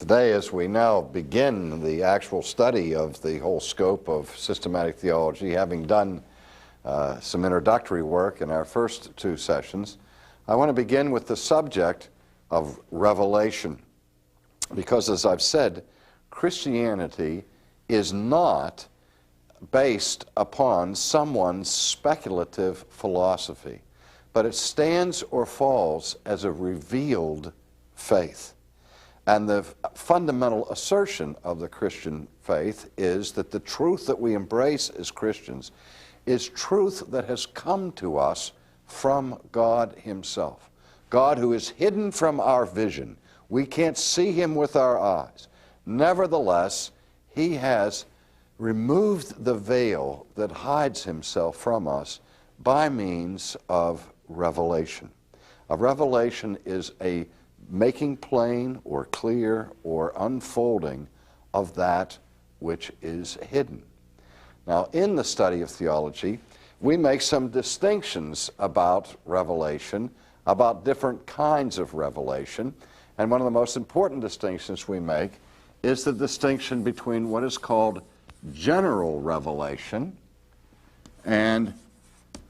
Today, as we now begin the actual study of the whole scope of systematic theology, having done some introductory work in our first two sessions, I want to begin with the subject of revelation. Because, as I've said, Christianity is not based upon someone's speculative philosophy, but it stands or falls as a revealed faith. And the fundamental assertion of the Christian faith is that the truth that we embrace as Christians is truth that has come to us from God Himself. God who is hidden from our vision. We can't see Him with our eyes. Nevertheless, He has removed the veil that hides Himself from us by means of revelation. A revelation is a making plain or clear or unfolding of that which is hidden. Now, in the study of theology, we make some distinctions about revelation, about different kinds of revelation, and one of the most important distinctions we make is the distinction between what is called general revelation and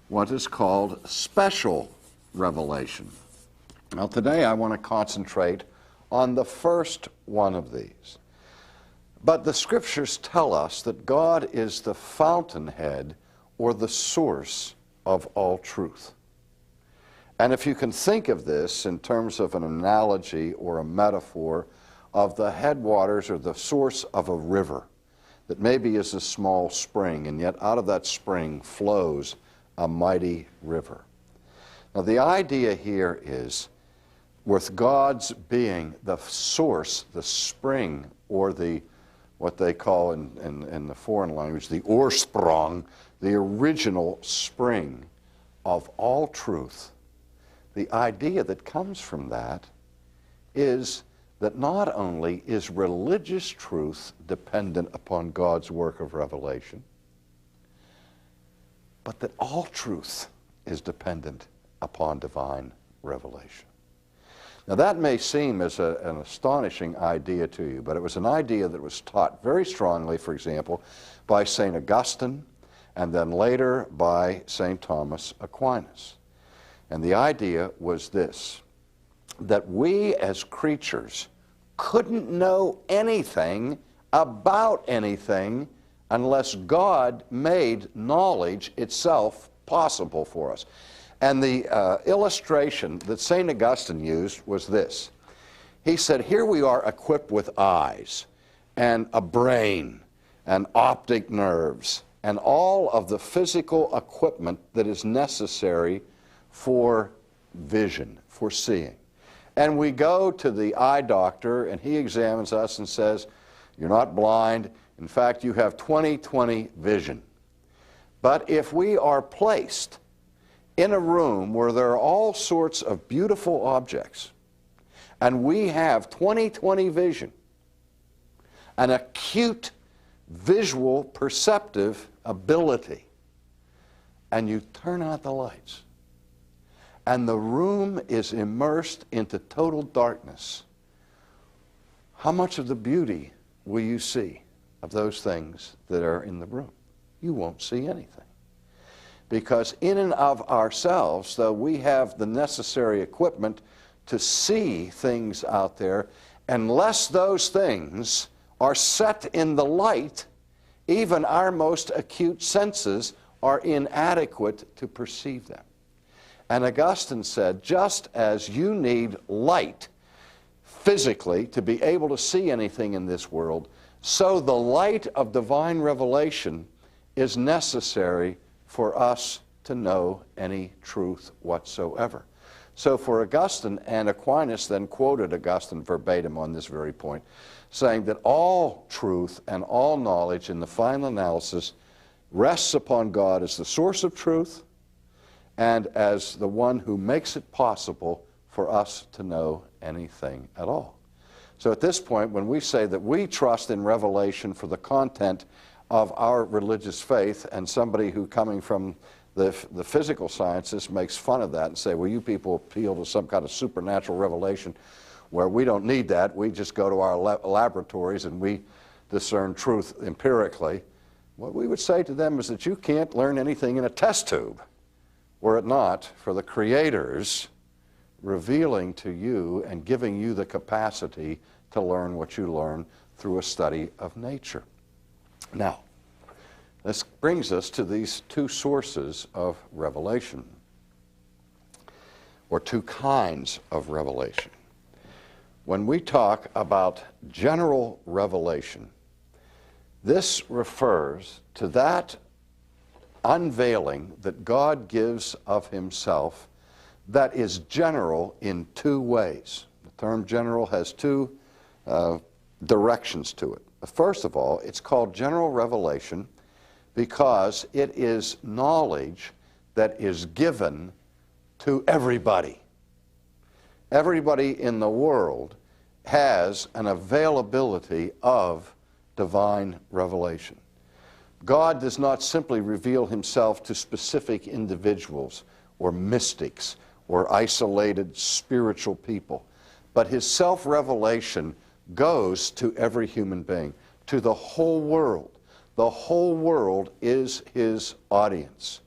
what is called special revelation. Now, today I want to concentrate on the first one of these. But the Scriptures tell us that God is the fountainhead or the source of all truth. And if you can think of this in terms of an analogy or a metaphor of the headwaters or the source of a river that maybe is a small spring, and yet out of that spring flows a mighty river. Now, the idea here is, with God's being the source, the spring, or the what they call in the foreign language, the Ursprung, the original spring of all truth, the idea that comes from that is that not only is religious truth dependent upon God's work of revelation, but that all truth is dependent upon divine revelation. Now, that may seem as an astonishing idea to you, but it was an idea that was taught very strongly, for example, by St. Augustine, and then later by St. Thomas Aquinas. And the idea was this, that we as creatures couldn't know anything about anything unless God made knowledge itself possible for us. And the illustration that St. Augustine used was this. He said, here we are equipped with eyes and a brain and optic nerves and all of the physical equipment that is necessary for vision, for seeing. And we go to the eye doctor and he examines us and says, you're not blind. In fact, you have 20/20 vision. But if we are placed in a room where there are all sorts of beautiful objects, and we have 20/20 vision, an acute visual perceptive ability, and you turn out the lights, and the room is immersed into total darkness, how much of the beauty will you see of those things that are in the room? You won't see anything. Because in and of ourselves, though we have the necessary equipment to see things out there, unless those things are set in the light, even our most acute senses are inadequate to perceive them. And Augustine said, just as you need light physically to be able to see anything in this world, so the light of divine revelation is necessary for us to know any truth whatsoever. So for Augustine, and Aquinas then quoted Augustine verbatim on this very point, saying that all truth and all knowledge in the final analysis rests upon God as the source of truth and as the one who makes it possible for us to know anything at all. So at this point, when we say that we trust in revelation for the content of our religious faith, and somebody who coming from the physical sciences makes fun of that and say, well, you people appeal to some kind of supernatural revelation. where we don't need that. We just go to our laboratories and we discern truth empirically. What we would say to them is that you can't learn anything in a test tube, were it not for the Creator's revealing to you and giving you the capacity to learn what you learn through a study of nature. Now, this brings us to these two sources of revelation, or two kinds of revelation. When we talk about general revelation, this refers to that unveiling that God gives of himself that is general in two ways. The term general has two directions to it. First of all, it's called general revelation because it is knowledge that is given to everybody. Everybody in the world has an availability of divine revelation. God does not simply reveal himself to specific individuals or mystics or isolated spiritual people, but his self-revelation goes to every human being, to the whole world. The whole world is his audience.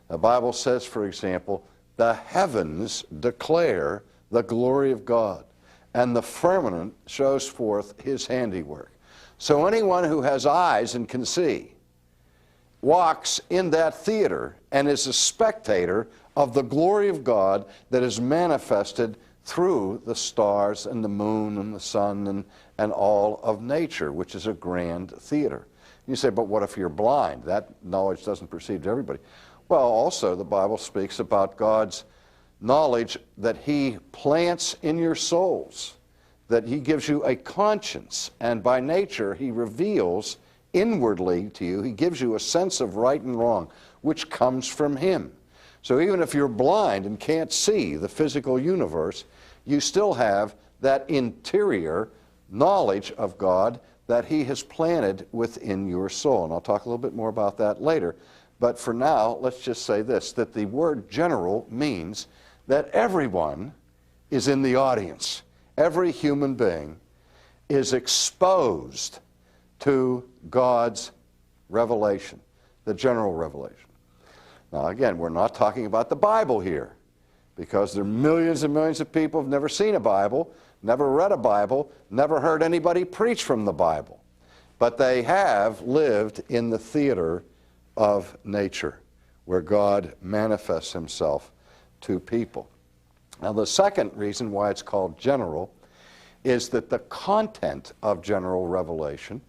The Bible says, for example, the heavens declare the glory of God, and the firmament shows forth his handiwork. So anyone who has eyes and can see walks in that theater and is a spectator of the glory of God that is manifested through the stars and the moon and the sun and all of nature, which is a grand theater. You say, but what if you're blind? That knowledge doesn't proceed to everybody. Well, also the Bible speaks about God's knowledge that he plants in your souls, that he gives you a conscience, and by nature he reveals inwardly to you, he gives you a sense of right and wrong, which comes from him. So even if you're blind and can't see the physical universe, you still have that interior knowledge of God that he has planted within your soul. And I'll talk a little bit more about that later. But for now, let's just say this, that the word general means that everyone is in the audience. Every human being is exposed to God's revelation, the general revelation. Now again, we're not talking about the Bible here, because there are millions and millions of people who've never seen a Bible, never read a Bible, never heard anybody preach from the Bible. But they have lived in the theater of nature, where God manifests himself to people. Now the second reason why it's called general is that the content of general revelation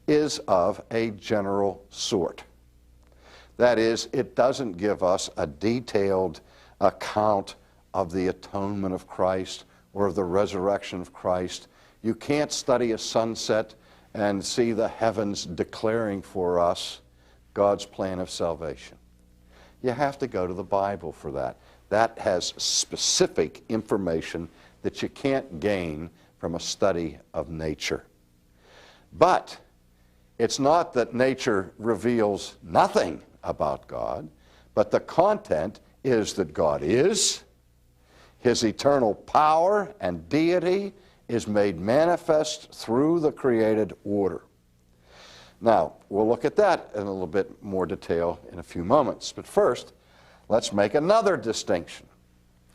is of a general sort. That is, it doesn't give us a detailed account of the atonement of Christ or of the resurrection of Christ. You can't study a sunset and see the heavens declaring for us God's plan of salvation. You have to go to the Bible for that. That has specific information that you can't gain from a study of nature. But it's not that nature reveals nothing about God, but the content is that God is, his eternal power and deity is made manifest through the created order. Now, we'll look at that in a little bit more detail in a few moments. But first, let's make another distinction.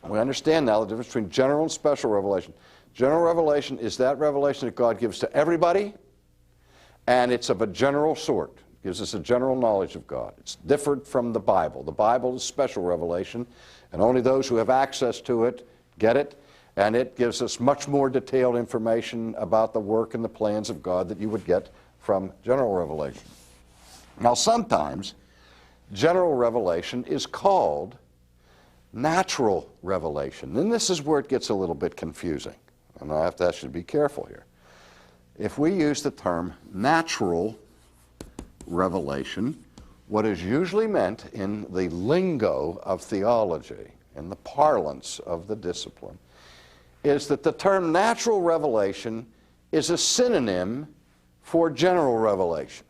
We understand now the difference between general and special revelation. General revelation is that revelation that God gives to everybody, and it's of a general sort. It gives us a general knowledge of God. It's different from the Bible. The Bible is special revelation, and only those who have access to it get it, and it gives us much more detailed information about the work and the plans of God that you would get from general revelation. Now, sometimes general revelation is called natural revelation, and this is where it gets a little bit confusing, and I have to ask you to be careful here. If we use the term natural revelation, what is usually meant in the lingo of theology, in the parlance of the discipline, is that the term natural revelation is a synonym for general revelation.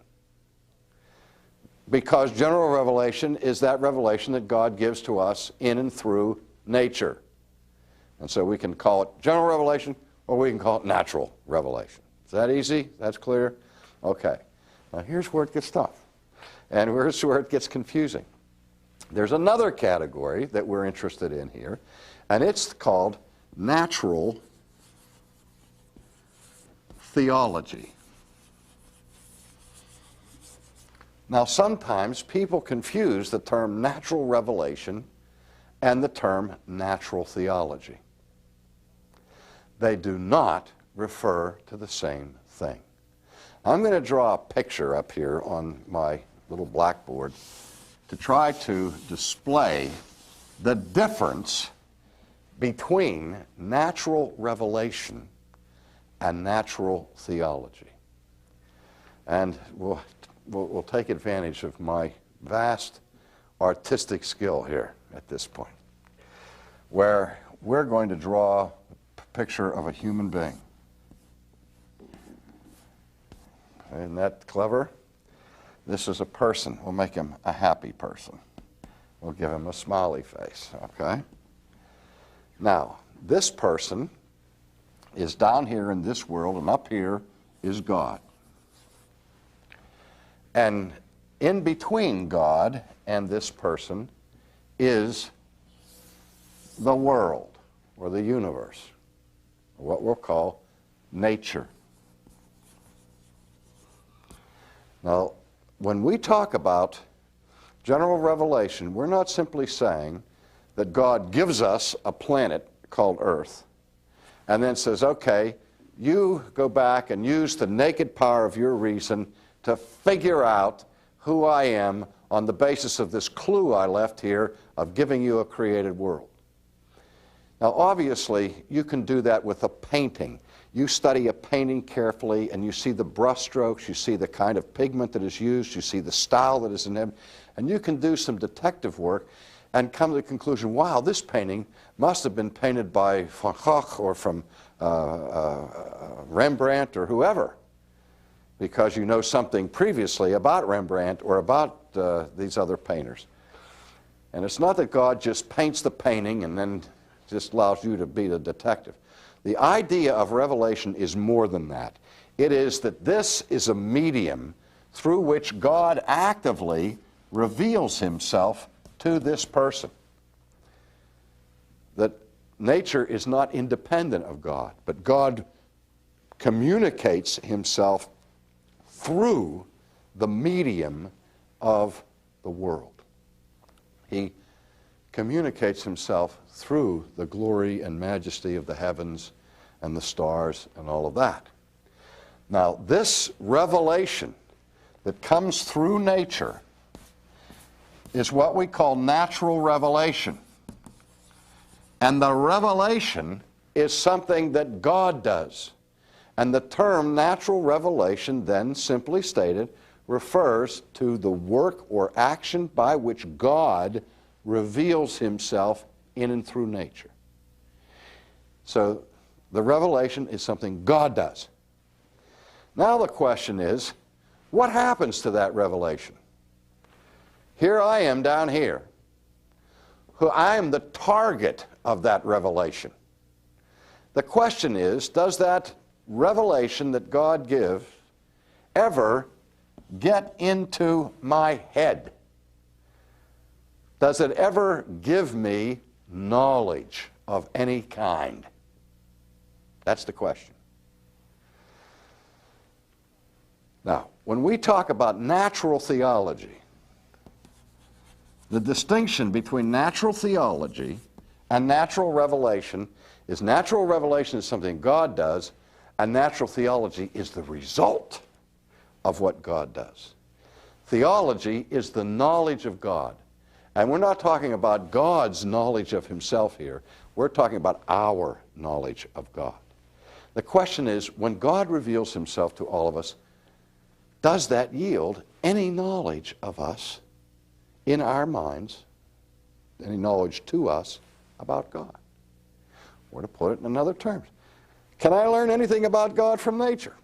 Because general revelation is that revelation that God gives to us in and through nature. And so we can call it general revelation, or we can call it natural revelation. Is that easy? That's clear? Okay. Now here's where it gets tough, and here's where it gets confusing. There's another category that we're interested in here, and it's called natural theology. Now, sometimes people confuse the term natural revelation and the term natural theology. They do not refer to the same thing. I'm going to draw a picture up here on my little blackboard to try to display the difference between natural revelation and natural theology. And we'll take advantage of my vast artistic skill here at this point, where we're going to draw a picture of a human being. Isn't that clever? This is a person. We'll make him a happy person. We'll give him a smiley face, okay? Now, this person is down here in this world, and up here is God. And in between God and this person is the world, or the universe, what we'll call nature. Now, when we talk about general revelation, we're not simply saying that God gives us a planet called Earth and then says, okay, you go back and use the naked power of your reason to figure out who I am on the basis of this clue I left here of giving you a created world. Now, obviously, you can do that with a painting. You study a painting carefully, and you see the brush strokes, you see the kind of pigment that is used, you see the style that is in them, and you can do some detective work and come to the conclusion, wow, this painting must have been painted by Van Gogh or from Rembrandt or whoever, because you know something previously about Rembrandt or about these other painters. And it's not that God just paints the painting and then just allows you to be the detective. The idea of revelation is more than that. It is that this is a medium through which God actively reveals himself to this person. That nature is not independent of God, but God communicates himself through the medium of the world. He communicates himself through the glory and majesty of the heavens and the stars and all of that. Now, this revelation that comes through nature is what we call natural revelation. And the revelation is something that God does. And the term natural revelation, then simply stated, refers to the work or action by which God reveals himself in and through nature. So the revelation is something God does. Now the question is, what happens to that revelation? Here I am down here. I am the target of that revelation. The question is, does that revelation that God gives ever get into my head? Does it ever give me knowledge of any kind? That's the question. Now, when we talk about natural theology, the distinction between natural theology and natural revelation is something God does, and natural theology is the result of what God does. Theology is the knowledge of God. And we're not talking about God's knowledge of himself here. We're talking about our knowledge of God. The question is, when God reveals himself to all of us, does that yield any knowledge of us in our minds, any knowledge to us about God? Or to put it in other terms, can I learn anything about God from nature?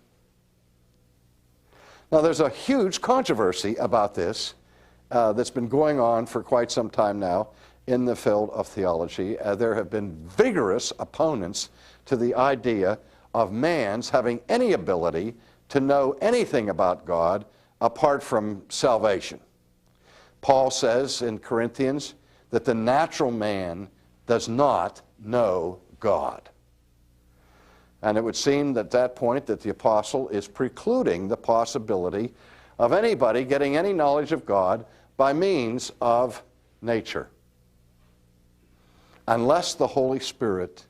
Now, there's a huge controversy about this that's been going on for quite some time now in the field of theology. There have been vigorous opponents to the idea of man's having any ability to know anything about God apart from salvation. Paul says in Corinthians that the natural man does not know God. And it would seem at that point that the apostle is precluding the possibility of anybody getting any knowledge of God by means of nature, unless the Holy Spirit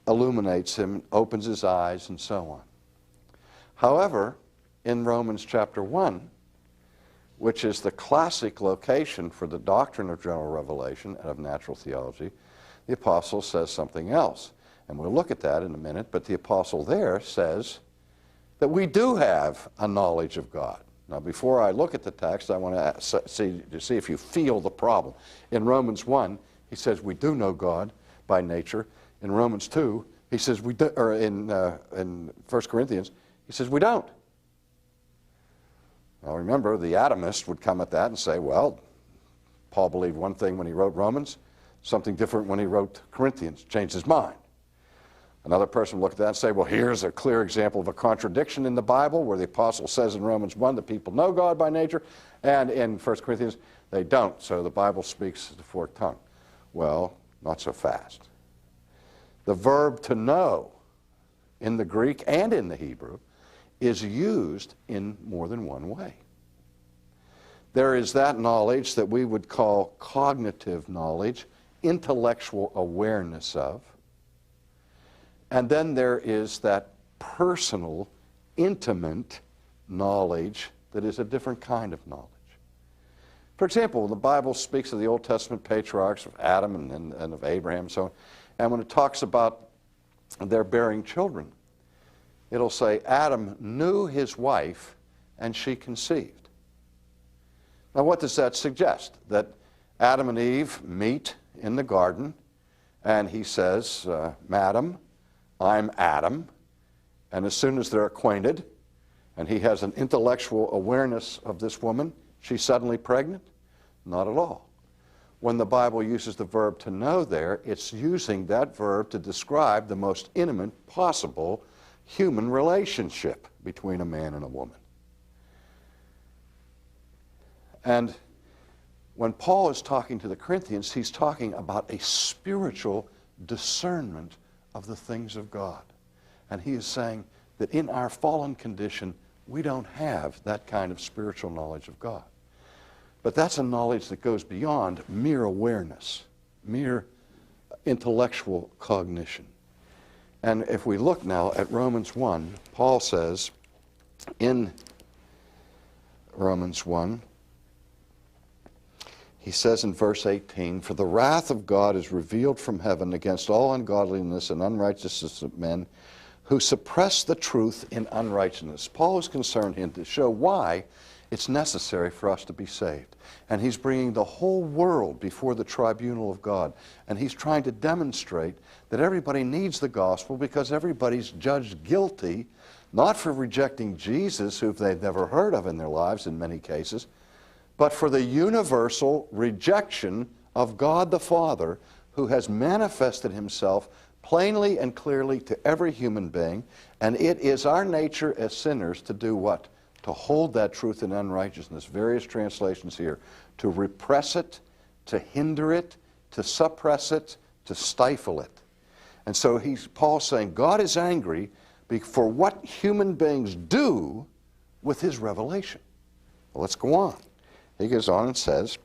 illuminates him, opens his eyes, and so on. However, in Romans chapter 1, which is the classic location for the doctrine of general revelation and of natural theology, the apostle says something else. And we'll look at that in a minute, but the apostle there says that we do have a knowledge of God. Now, before I look at the text, I want to see if you feel the problem. In Romans 1, he says we do know God by nature. In Romans 2, he says we do, or in 1 Corinthians, he says we don't. Now remember, the atomist would come at that and say, well, Paul believed one thing when he wrote Romans, something different when he wrote Corinthians, changed his mind. Another person would look at that and say, well, here's a clear example of a contradiction in the Bible where the apostle says in Romans 1 that people know God by nature, and in 1 Corinthians they don't, so the Bible speaks the forked tongue. Well, not so fast. The verb to know in the Greek and in the Hebrew is used in more than one way. There is that knowledge that we would call cognitive knowledge, intellectual awareness of. And then there is that personal, intimate knowledge that is a different kind of knowledge. For example, when the Bible speaks of the Old Testament patriarchs, of Adam and of Abraham and so on, and when it talks about their bearing children, it'll say, Adam knew his wife and she conceived. Now what does that suggest? That Adam and Eve meet in the garden, and he says, Madam, I'm Adam, and as soon as they're acquainted, and he has an intellectual awareness of this woman, she's suddenly pregnant? Not at all. When the Bible uses the verb to know there, it's using that verb to describe the most intimate possible human relationship between a man and a woman. And when Paul is talking to the Corinthians, he's talking about a spiritual discernment of the things of God. And he is saying that in our fallen condition, we don't have that kind of spiritual knowledge of God. But that's a knowledge that goes beyond mere awareness, mere intellectual cognition. And if we look now at Romans 1, Paul says in Romans 1, he says in verse 18, for the wrath of God is revealed from heaven against all ungodliness and unrighteousness of men who suppress the truth in unrighteousness. Paul is concerned here to show why it's necessary for us to be saved. And he's bringing the whole world before the tribunal of God. And he's trying to demonstrate that everybody needs the gospel because everybody's judged guilty, not for rejecting Jesus, who they've never heard of in their lives in many cases, but for the universal rejection of God the Father, who has manifested himself plainly and clearly to every human being. And it is our nature as sinners to do what? To hold that truth in unrighteousness. Various translations here. To repress it, to hinder it, to suppress it, to stifle it. And so Paul's saying God is angry for what human beings do with his revelation. Well, let's go on. He goes on and says,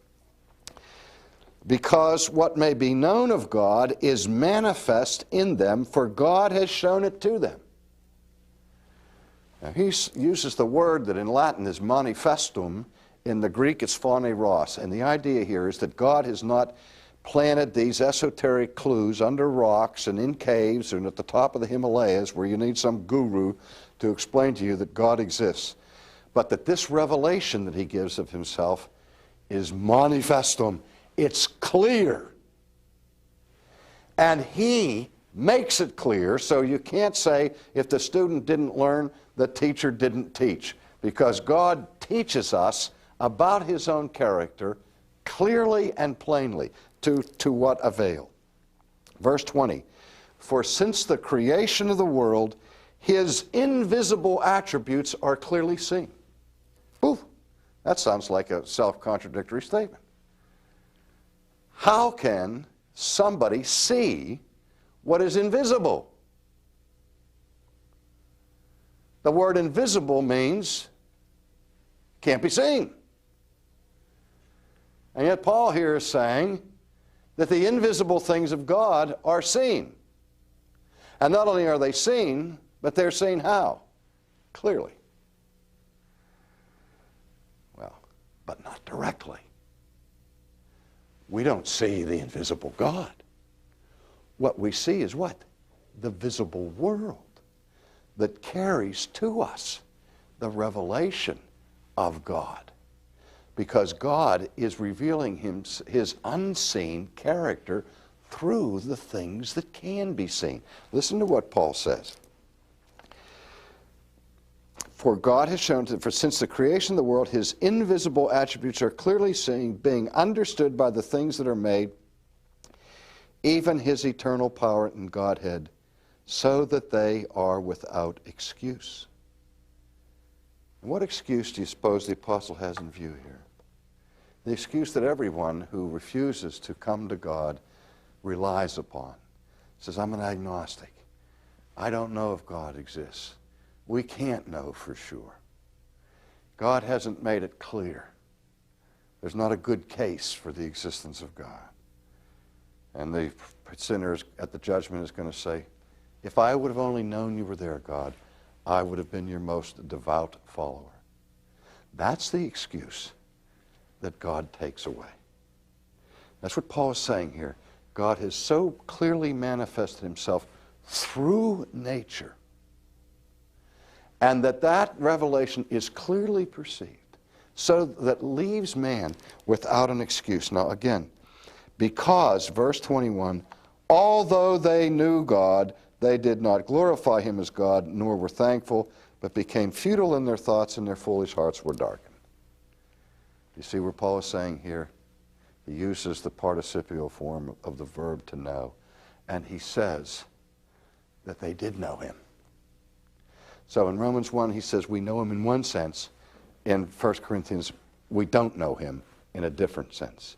because what may be known of God is manifest in them, for God has shown it to them. Now, he uses the word that in Latin is manifestum. In the Greek, it's phaneros. And the idea here is that God has not planted these esoteric clues under rocks and in caves and at the top of the Himalayas where you need some guru to explain to you that God exists. But that this revelation that he gives of himself is manifestum. It's clear. And he makes it clear, so you can't say if the student didn't learn, the teacher didn't teach. Because God teaches us about his own character clearly and plainly. To what avail? Verse 20, For since the creation of the world, his invisible attributes are clearly seen. Ooh, that sounds like a self-contradictory statement. How can somebody see what is invisible? The word invisible means can't be seen. And yet Paul here is saying that the invisible things of God are seen. And not only are they seen, but they're seen how? Clearly. Well, but not directly. We don't see the invisible God. What we see is what? The visible world that carries to us the revelation of God. Because God is revealing his unseen character through the things that can be seen. Listen to what Paul says. For God has shown that for since the creation of the world, his invisible attributes are clearly seen, being understood by the things that are made, even his eternal power and Godhead, so that they are without excuse. And what excuse do you suppose the apostle has in view here? The excuse that everyone who refuses to come to God relies upon. Says, I'm an agnostic. I don't know if God exists. We can't know for sure. God hasn't made it clear. There's not a good case for the existence of God. And the sinner at the judgment is going to say, if I would have only known you were there, God, I would have been your most devout follower. That's the excuse that God takes away. That's what Paul is saying here. God has so clearly manifested himself through nature, and that revelation is clearly perceived, so that leaves man without an excuse. Now again, because, verse 21, although they knew God, they did not glorify him as God, nor were thankful, but became futile in their thoughts, and their foolish hearts were darkened. You see where Paul is saying here? He uses the participial form of the verb to know, and he says that they did know him. So in Romans 1, he says we know him in one sense. In 1 Corinthians, we don't know him in a different sense.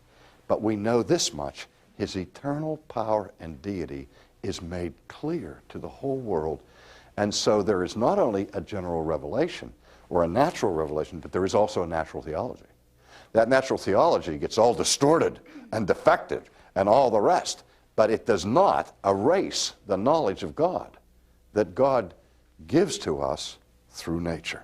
But we know this much: his eternal power and deity is made clear to the whole world. And so there is not only a general revelation or a natural revelation, but there is also a natural theology. That natural theology gets all distorted and defective and all the rest, but it does not erase the knowledge of God that God gives to us through nature.